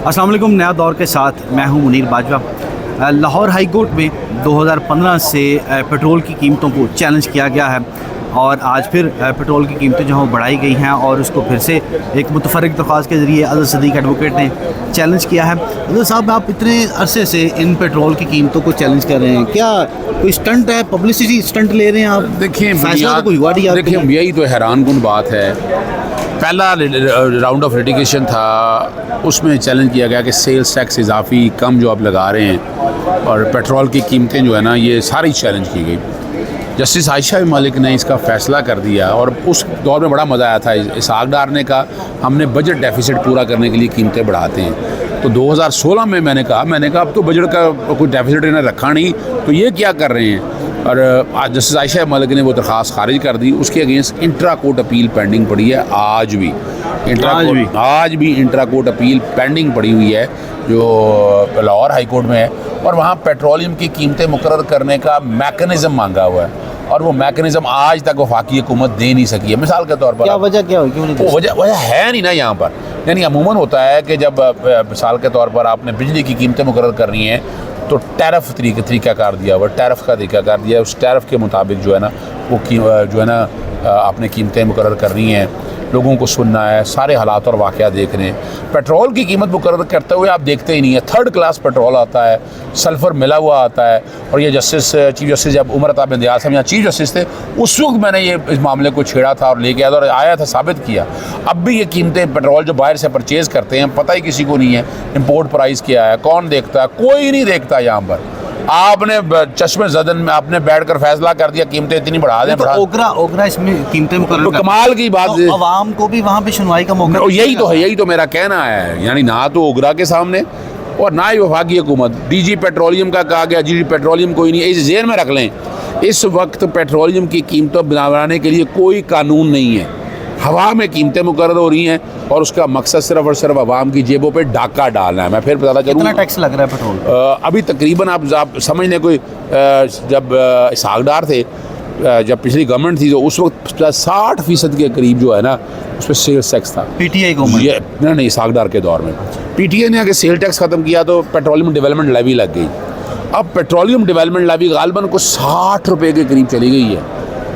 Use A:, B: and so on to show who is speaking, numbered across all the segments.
A: अस्सलाम वालेकुम। नया दौर के साथ मैं हूं मुनीर बाजवा। लाहौर हाई कोर्ट में 2015 से पेट्रोल की कीमतों को चैलेंज किया गया है और आज फिर पेट्रोल की कीमतें जो हैं वो बढ़ाई गई हैं और उसको फिर से एक मुतफर्रिक दरख्वास्त के ज़रिए अदल सदीक एडवोकेट ने चैलेंज किया है। अदल साहब, आप इतने अरसे से इन पेट्रोल की कीमतों को चैलेंज कर रहे हैं, क्या कोई स्टंट है, पब्लिसिटी स्टंट ले रहे हैं आप?
B: देखिए
A: फैसला तो कोई हुआ नहीं।
B: देखिए, यही तो हैरान कुन बात है। पहला राउंड ऑफ लिटिगेशन था, उसमें चैलेंज किया गया कि सेल्स टैक्स इजाफी कम जो आप लगा रहे हैं और पेट्रोल की कीमतें जो है ना, ये सारी चैलेंज की गई। जस्टिस आयशा मलिक ने इसका फ़ैसला कर दिया और उस दौर में बड़ा मज़ा आया था इसहाक डार ने कहा हमने बजट डेफिसिट पूरा करने के लिए कीमतें बढ़ाते हैं। तो 2016 में मैंने कहा अब तो बजट का कोई डेफिसिट इन्हें रखा नहीं, तो ये क्या कर रहे हैं। और आज जस्टिस आयशा मलिक ने वो दरख्वास्त खारिज कर दी। उसके against intra court appeal pending पड़ी है। आज भी इंट्रा कोर्ट अपील पेंडिंग पड़ी हुई है जो लाहौर हाई कोर्ट में है और वहाँ पेट्रोलियम की कीमतें मुकर्रर करने का मैकेनिज़्म मांगा हुआ है और वो मैकेनिज़्म आज तक वफाकी हुकूमत दे नहीं सकी है। मिसाल के तौर पर
A: क्या वजह क्या हो, क्यों नहीं?
B: वजह है नहीं ना यहाँ पर। यानी अमूमन होता है कि जब मिसाल के तौर पर आपने बिजली की कीमतें मुकर्रर करनी है तो टैरिफ तरीक़ाकार दिया हुआ, टैरिफ का तरीक़ाकार दिया है। उस टैरिफ के मुताबिक जो है ना वो जो है ना आपने कीमतें मुकर्रर करनी है, लोगों को सुनना है, सारे हालात और वाक़या देखने। पेट्रोल की कीमत मुकर्रर करते हुए आप देखते ही नहीं है। थर्ड क्लास पेट्रोल आता है, सल्फ़र मिला हुआ आता है। और ये चीफ जस्टिस जब उमर अता बिन यासम यहाँ चीफ जस्टिस थे, उस वक्त मैंने ये इस मामले को छेड़ा था और लेके आया था और आया था, साबित किया। अब भी ये कीमतें पेट्रोल जो बाहर से परचेज़ करते हैं पता ही किसी को नहीं है इम्पोर्ट प्राइस क्या है, कौन देखता है, कोई नहीं देखता। यहाँ पर आपने चश्मे ज़दन में आपने बैठकर फैसला कर दिया कीमतें इतनी बढ़ा दें।
A: तो ओगरा इसमें कीमतें मुकर्रर
B: तो कमाल की बात है।
A: आवाम को भी वहाँ पे सुनवाई का मौका
B: यही तो है, यही तो मेरा कहना है। यानी ना तो ओगरा के सामने और ना ही वफाकी हुकूमत। डीजी पेट्रोलियम का कहा गया, डीजी पेट्रोलियम कोई नहीं है। इस जेल में रख लें, इस वक्त पेट्रोलियम की कीमतों बनाने के लिए कोई कानून नहीं है। हवा में कीमतें मुकर्रर हो रही हैं और उसका मकसद सिर्फ और सिर्फ आवाम की जेबों पे डाका डालना है। मैं फिर बताता चलूँ,
A: कितना टैक्स लग रहा है पेट्रोल?
B: अभी तकरीबन आप समझ लें कोई जब इसहाक डार थे, जब पिछली गवर्नमेंट थी तो उस वक्त 60% के करीब जो है ना उस पर सेल्स टैक्स था।
A: पीटीआई गवर्नमेंट
B: नहीं, इसहाक डार के दौर में पीटीआई ने आगे सेल टैक्स ख़त्म किया तो पेट्रोलियम डेवलपमेंट लेवी लग गई। अब पेट्रोलियम डेवलपमेंट लेवी गालबन को 60 रुपये के करीब चली गई है।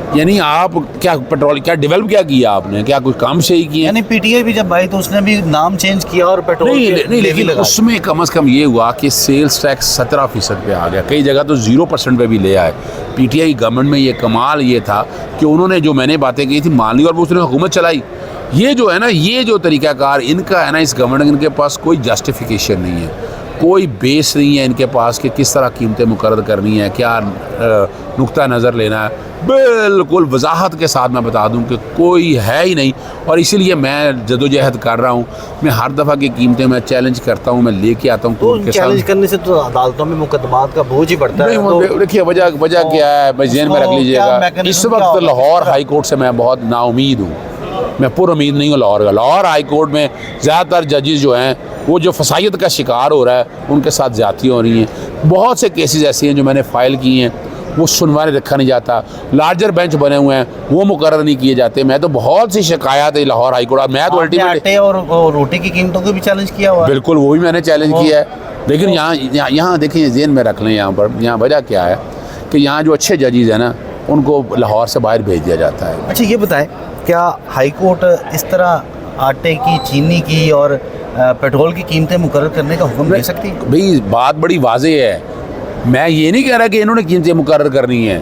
B: यानी आप क्या डेवलप क्या किया आपने, क्या कुछ काम सही किया?
A: यानी पीटीआई भी जब आई तो उसने भी नाम चेंज किया और पेट्रोल
B: नहीं, लेकिन उसमें कम से कम ये हुआ कि सेल्स टैक्स 17% पे आ गया, कई जगह तो 0% पे भी ले आए। पीटीआई गवर्नमेंट में ये कमाल ये था कि उन्होंने जो मैंने बातें की थी मान ली और उसने हुकूमत चलाई। ये जो है ना, ये जो तरीक़ाकार इनका है ना, इस गवर्नमेंट इनके पास कोई जस्टिफिकेशन नहीं है, कोई बेस नहीं है इनके पास कि किस तरह कीमतें मुकर्रर करनी है, क्या नुक्ता नज़र लेना है। बिल्कुल वजाहत के साथ मैं बता दूं कि कोई है ही नहीं। और इसीलिए मैं जदोजहद कर रहा हूं। मैं हर दफ़ा की कीमतें मैं चैलेंज करता हूं, मैं लेके आता हूं कोर्ट के साथ।
A: चैलेंज करने से तो अदालतों में मुकदमात का बोझ ही बढ़ता है।
B: देखिए वजह क्या है, मैं जेन में रख लीजिएगा। इस वक्त लाहौर हाई कोर्ट से मैं बहुत नाउमीद हूँ, मैं पुरुमीद नहीं हूँ लाहौर का। लाहौर हाई कोर्ट में ज़्यादातर जजेस जो हैं वो जो फसायत का शिकार हो रहा है उनके साथ ज़्यादती हो रही हैं। बहुत से केसेस ऐसे हैं जो मैंने फ़ाइल किए हैं, वो सुनवाई रखा नहीं जाता। लार्जर बेंच बने हुए हैं, वो मुकर्रर नहीं किए जाते। मैं तो बहुत सी शिकायत है लाहौर हाई कोर्ट। मैं तो
A: आटे और रोटी की कीमतों को भी चैलेंज किया हुआ है।
B: बिल्कुल, वो भी मैंने चैलेंज किया है। लेकिन यहाँ देखिए जेन में रख लें, यहाँ वजह क्या है कि यहाँ जो अच्छे जजेस हैं ना उनको लाहौर से बाहर भेज दिया जाता है।
A: अच्छा ये बताएं, क्या हाई कोर्ट इस तरह आटे की, चीनी की और पेट्रोल की कीमतें मुकर्रर करने का हुक्म दे सकती है?
B: भाई बात बड़ी वाज़ेह है। मैं ये नहीं कह रहा कि इन्होंने कीमतें मुकर्रर करनी है।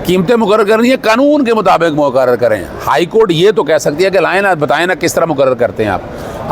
B: कीमतें मुकर्रर करनी है कानून के मुताबिक मुकर्रर करें। हाई कोर्ट ये तो कह सकती है कि लाएं ना, बताएं ना किस तरह मुकर्रर करते हैं आप।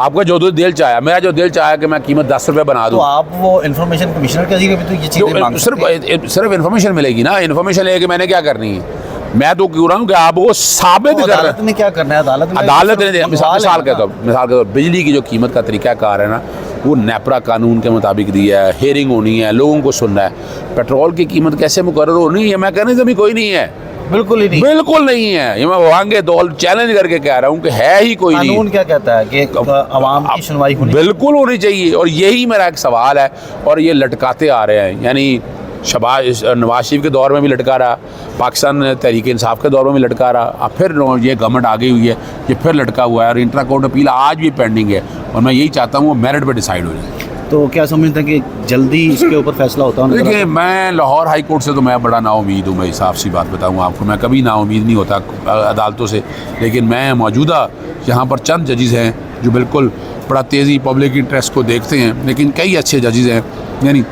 B: आपका जो दिल चाहे, मेरा जो दिल चाहे कि मैं कीमत 10 रुपये बना दूँ,
A: तो आप वो इन्फॉर्मेशन कमिश्नर के जरिए भी तो ये चीज़ें मांग सकते हैं।
B: सिर्फ इन्फॉर्मेशन मिलेगी ना। इन्फॉर्मेशन लेके मैंने क्या करनी है? मैं तो क्यों रहा हूँ कि आपको साबित कर,
A: अदालत ने क्या करना है?
B: अदालत ने मिसाल के तौर बिजली की जो कीमत का तरीक़ाकार है ना वो नेपरा कानून के मुताबिक दिया है, हेयरिंग होनी है, लोगों को सुनना है। पेट्रोल की कीमत कैसे मुकर्रर होनी है मैकेनिज़्म ही कोई नहीं है।
A: बिल्कुल ही नहीं,
B: बिल्कुल नहीं है। ये मैं वांगे दौल चैलेंज करके कह रहा हूँ कि है ही कोई नहीं।
A: कानून क्या कहता है कि आवाम की सुनवाई
B: बिल्कुल होनी चाहिए और यही मेरा एक सवाल है। और ये लटकाते आ रहे हैं, यानी नवाज शरीफ के दौर में भी लटका रहा, पाकिस्तान तहरीक इंसाफ के दौर में भी लटका रहा, अब फिर ये गवर्नमेंट आ गई हुई है, ये फिर लटका हुआ है और इंट्रा कोर्ट अपील आज भी पेंडिंग है और मैं यही चाहता हूँ वो मेरिट पे डिसाइड हो जाए।
A: तो क्या समझते हैं कि जल्दी इसके ऊपर फैसला होता है?
B: देखिए, मैं लाहौर हाई कोर्ट से तो मैं बड़ा नाउमीद हूँ, मैं साफ सी बात बताऊँ आपको, मैं कभी नाउमीद नहीं होता अदालतों से, लेकिन मैं मौजूदा यहाँ पर चंद जजेस हैं जो बिल्कुल बड़ा तेज़ी पब्लिक इंटरेस्ट को देखते हैं, लेकिन कई अच्छे जजेस हैं। यानी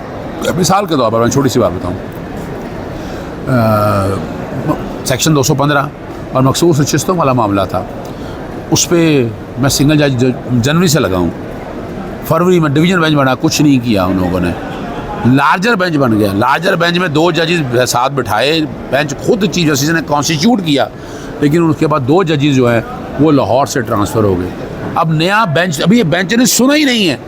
B: मिसाल के तौर पर मैं छोटी सी बात बताऊँ, सेक्शन 215 और मखसूस नशिस्तों वाला मामला था, उस पर मैं सिंगल जज जनवरी से लगा हूँ, फरवरी में डिवीज़न बेंच बना, कुछ नहीं किया उन लोगों ने, लार्जर बेंच बन गया, लार्जर बेंच में 2 जजेस साथ बिठाए, बेंच खुद चीफ जस्टिस ने कॉन्स्टिट्यूट किया, लेकिन उसके बाद 2 जजेस जो हैं वो लाहौर से ट्रांसफ़र हो गए। अब नया बेंच, अभी ये बेंच ने सुना ही नहीं है,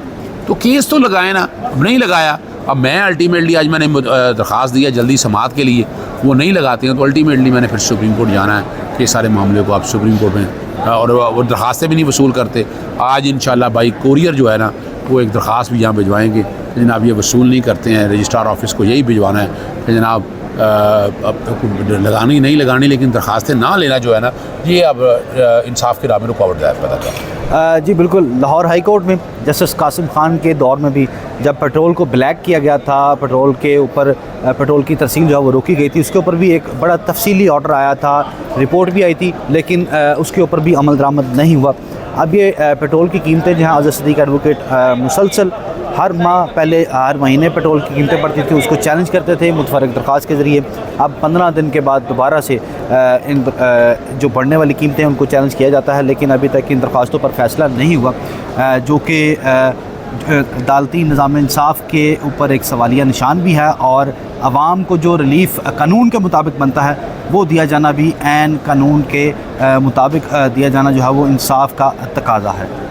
B: तो केस तो लगाए ना, अब नहीं लगाया। अब मैं अल्टीमेटली आज मैंने दरख्वास्त दिया जल्दी समाअत के लिए, वो नहीं लगाते हैं तो अल्टीमेटली मैंने फिर सुप्रीम कोर्ट जाना है कि सारे मामले को आप सुप्रीम कोर्ट में, और वो दरख्वास्तें भी नहीं वसूल करते। आज इंशाल्लाह बाई कोरियर जो है ना वो एक दरख्वास्त भी यहाँ भिजवाएंगे कि जनाब ये वसूल नहीं करते हैं, रजिस्ट्रार ऑफिस को यही भिजवाना है कि जनाब लगानी नहीं लगानी, लेकिन दरख्वास्तें ना लेना जो है ना ये अब इंसाफ की राह में रुकावट दायर पैदा कर।
A: जी बिल्कुल, लाहौर हाई कोर्ट में जस्टिस कासिम खान के दौर में भी जब पेट्रोल को ब्लैक किया गया था, पेट्रोल के ऊपर पेट्रोल की तरसील जो है वो रोकी गई थी, उसके ऊपर भी एक बड़ा तफसीली ऑर्डर आया था, रिपोर्ट भी आई थी, लेकिन उसके ऊपर भी अमल दरामद नहीं हुआ। अब ये पेट्रोल की कीमतें जहाँ अज़हर सिद्दीक़ एडवोकेट मुसलसल हर महीने पेट्रोल की कीमतें बढ़ती थी, उसको चैलेंज करते थे मुतफ़र्रिक़ दरख्वास्त के ज़रिए। अब 15 दिन के बाद दोबारा से इन जो बढ़ने वाली कीमतें हैं उनको चैलेंज किया जाता है, लेकिन अभी तक इन दरख्वास्तों पर फ़ैसला नहीं हुआ, जो कि अदालती निज़ाम इंसाफ के ऊपर एक सवालिया निशान भी है, और आवाम को जो रिलीफ़ कानून के मुताबिक बनता है वो दिया जाना भी ऐन कानून के मुताबिक दिया जाना जो है वो इंसाफ का तकाज़ा है।